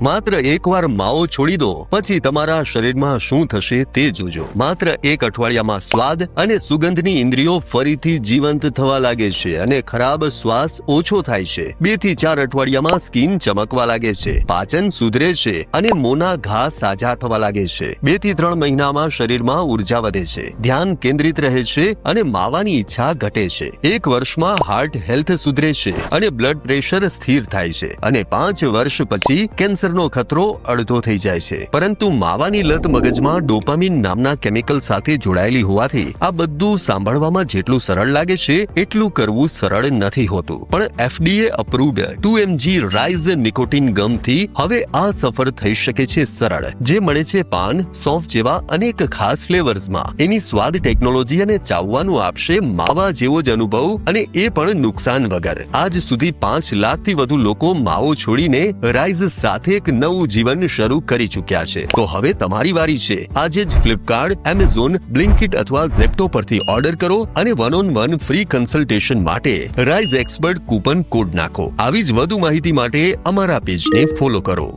માત્ર એકવાર માવો છોડી દો, પછી તમારા શરીરમાં શું થશે તે જોજો. માત્ર 1 અઠવાડિયામાં સ્વાદ અને સુગંધની ઇન્દ્રિયો ફરીથી જીવંત થવા લાગે છે અને ખરાબ શ્વાસ ઓછો થાય છે. 2 થી 4 અઠવાડિયામાં સ્કિન ચમકવા લાગે છે, પાચન સુધરે છે અને મોંના ઘા સાજા થવા લાગે છે. 2 થી 3 મહિનામાં શરીરમાં ઉર્જા વધે છે, ધ્યાન કેન્દ્રિત રહે છે અને માવાની ઈચ્છા ઘટે છે. 1 વર્ષમાં હાર્ટ હેલ્થ સુધરે છે અને બ્લડ પ્રેશર સ્થિર થાય છે અને 5 વર્ષ પછી કેન્સરનો ખતરો અડધો થઈ જાય છે. પરંતુ માવાની લત મગજમાં ડોપામીન નામના કેમિકલ સાથે જોડાયેલી હોવાથી આ બધું સાંભળવામાં જેટલું સરળ લાગે છે એટલું કરવું સરળ નથી હોતું. પણ FDA approved 2mg rise nicotine gum થી હવે આ સફર થઈ શકે છે સરળ, જે મળે છે પાન, સોફ જેવા અનેક ખાસ ફ્લેવર્સમાં. એની સ્વાદ ટેકનોલોજી અને ચાવવાનું આપશે માવા જેવો જ અનુભવ, અને એ પણ નુકસાન વગર. આજ સુધી 5 લાખથી વધુ લોકો માવો છોડીને રાઇઝ સાથે એક નવું જીવન શરૂ કરી ચૂક્યા છે. તો હવે તમારી વારી છે. આજે જ ફ્લિપકાર્ટ, એમેઝોન, બ્લિંકિટ અથવા ઝેપ્ટો પરથી ઓર્ડર કરો અને 1-on-1 ફ્રી કન્સલ્ટેશન માટે રાઇઝ એક્સપર્ટ કૂપન કોડ નાખો. આવી જ વધુ માહિતી માટે અમારા પેજને ફોલો કરો.